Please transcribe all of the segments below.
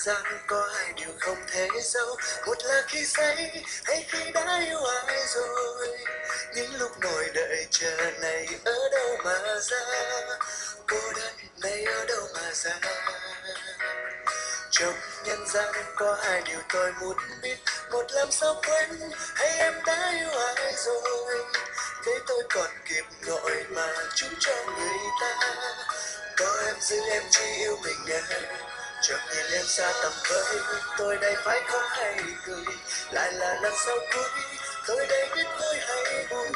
gian có hai điều không thể giấu, một là khi say hay khi đã yêu ai rồi. Những lúc ngồi đợi chờ này ở đâu mà ra, cô đơn này ở đâu mà ra. Trong nhân gian có hai điều tôi muốn biết, một làm sao quên hay em đã yêu ai rồi. Thế tôi còn kịp gọi mà chúc cho người ta, có em giữ em chỉ yêu mình em. Chợt nhìn em xa tầm với, tôi đây phải khóc hay cười, lại là lần sau cuối. Tôi đây biết vui hay buồn,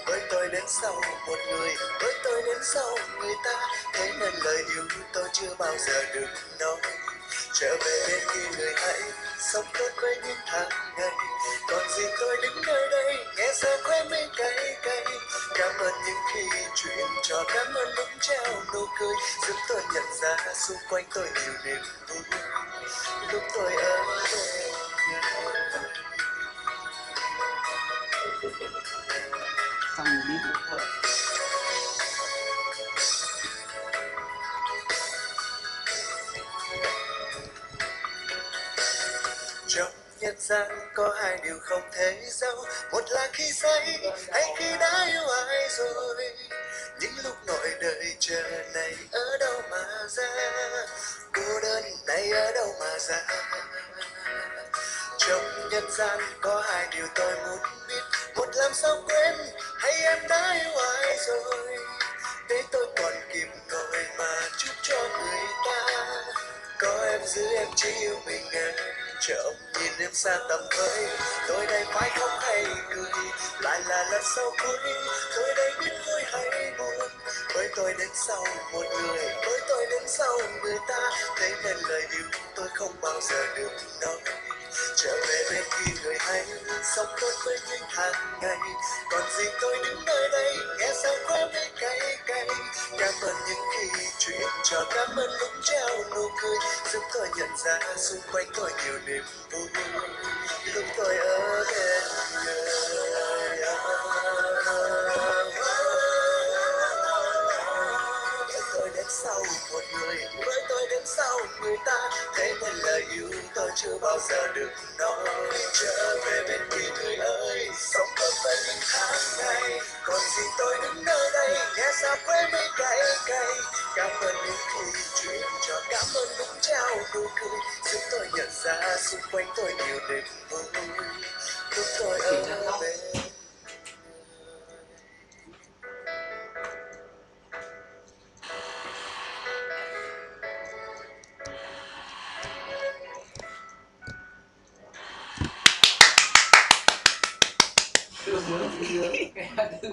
với tôi đến sau một người, với tôi đến sau người ta. Thế nên lời yêu tôi chưa bao giờ được nói. Trở về bên kia người hãy sống tốt với những tháng ngày, còn gì tôi đứng nơi đây nghe sao khóe mây cay cay. Cảm ơn những khi chuyện trò, cảm ơn lúc trao nụ cười, giúp tôi nhận ra xung quanh tôi nhiều niềm vui lúc tôi ở bên nhau. Xong đi một vợ. Trong nhân gian có hai điều không thể giấu, một là khi say hay khi đã yêu ai rồi. Những lúc ngồi đợi chờ này ở đâu mà ra, cô đơn này ở đâu mà ra. Trong nhân gian có hai điều tôi muốn biết, một làm sao quên hay em đã yêu ai rồi. Thế tôi còn kịp gọi mà chúc cho người ta, có em giữ em chỉ yêu mình em. Chợt nhìn em xa tầm với, tôi đây phải khóc hay cười, lại là lần sau cuối. Tôi đây biết vui hay buồn, với tôi đến sau một người, với tôi đến sau người ta. Thế nên lời yêu tôi không bao giờ được nói. Trở về bên khi người hay sống tốt với những hàng ngày, còn gì tôi đứng nơi đây nghe sao khóe mây cay cay. Cảm ơn những khi chuyện trò, cảm ơn lúc trao nụ cười, giúp tôi nhận ra xung quanh tôi nhiều niềm vui lúc tôi ở bên người. Với tôi đến sau một người, với tôi đến sau người ta. Thế nên lời yêu tôi chưa bao giờ được nói. Trở về bên kia người ơi, sống tốt với những tháng ngày, còn gì tôi đứng nơi đây nghe sao khóe mây cay cay. Cảm ơn những khi chuyện trò, cảm ơn lúc trao nụ cười, giúp tôi nhận ra xung quanh tôi nhiều niềm vui lúc tôi ở bên. Đưa